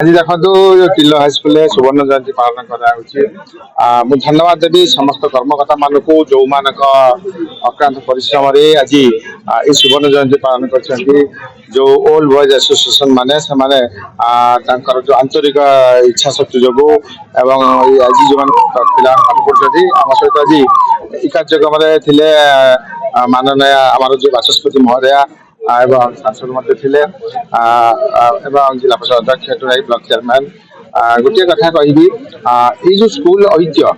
आज देखो kilo high school सुवर्ण जयंती पालन कर धन्यवाद देवी समस्त कर्मकर्ता मान को जो मान अक्रांत परिश्रम आज ये सुवर्ण जयंती पालन कर जो ओल्ड बॉयज एसोसिएशन माने जो आंतरिक इच्छा शक्ति जो एवं आज जो पिला पाठ पढ़ुं आम सहित आज ये कार्यक्रम थे माननीय आम जो बाचस्पति महोदया एवं सांसद थे जिला परिषद अध्यक्ष ब्लॉक चेयरमैन गोटे कथा कहि जो स्कूल ऐतिह्य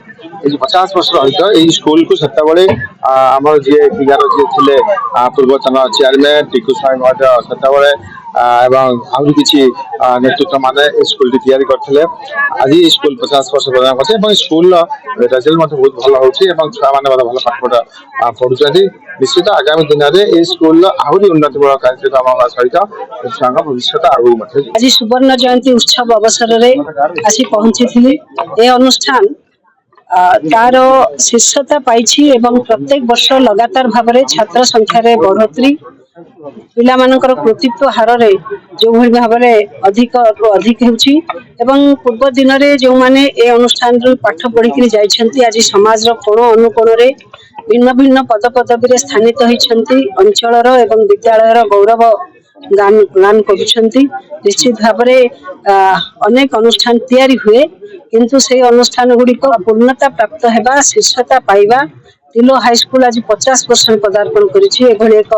ये 50 वर्ष ऐतिह्य ये स्कूल को सेतबे आम जी एगार जी थे पूर्वतन चेयरमैन टीकू स्वाई महोदय सेतबे आहरी किसी नेतृत्व माने स्कूल तैयारी करते आज स्कूल 50 वर्ष प्रदान कर स्कूल रिजल्ट बहुत भल हो छुआ मैंने भल पाठ पढ़ुं निश्चित आगामी दिन में स्कूल आहरी उन्नतिमूलक कार्यक्रम सहित छुआ भविष्य आगे आज सुवर्ण जयंती उत्सव अवसर में आसी पहुंची ए अनुष्ठान तार शीर्षता पाई एवं प्रत्येक वर्ष लगातार भाव में छात्र संख्यार बढ़ोतरी पिला मानकर कृतित्व हार रे जो भली भाव में अधिक अधिक होउची एवं पूर्व दिन रे जो माने ए अनुष्ठान रे पाठ पढ़ी जाइछंती आज समाज रो कोण अनुकोण रे भिन्न भिन्न पद पदवी रे स्थानित होइछंती अंचल रो एवं विद्यालय रो गौरव गान करुछंती निश्चित भाव में अनेक अनुष्ठान तैयारी हुए किंतु से अनुष्ठान गुड़िक पूर्णता प्राप्त हेबा शीर्षता पाइबा तिलो हाईस्कूल आज 50 वर्ष पदार्पण करिछि एभली एक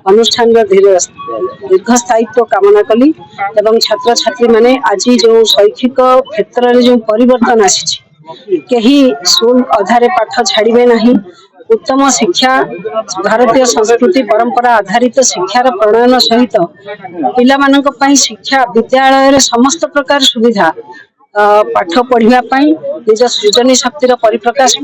अनुष्ठान दीर्घ स्थायित्व कामना कली एवं छात्र छात्री माने आज जो शैक्षिक क्षेत्र में जो परिवर्तन आसी कहीं स्कूल अधारे पाठ छाड़े नहीं उत्तम शिक्षा भारतीय संस्कृति परंपरा आधारित शिक्षार प्रणयन सहित पिला मानक पई शिक्षा विद्यालय रे समस्त प्रकार सुविधा पाठ पढ़ा निज सृजनी शक्तिर परिप्रकाश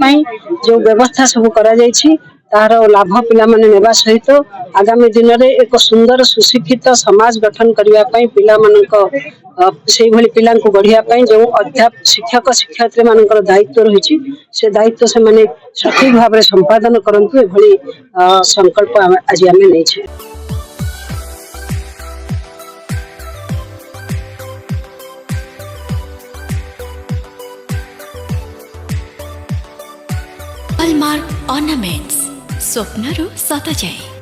जो व्यवस्था सब करा जायछि तार लाभ पिला माने नेबा सहित आगामी दिन में एक सुंदर सुशिक्षित समाज गठन करने पिला मानक से भली पिला को गढ़िया जो अध्यापक शिक्षक शिक्षयित्री मानकर दायित्व रही से दायित्व से माने सठिक भाव में संपादन करंतु एभली संकल्प आज आमे नैछे। हॉलमार्क ऑर्नामेंट्स स्वप्नरू सत जाए।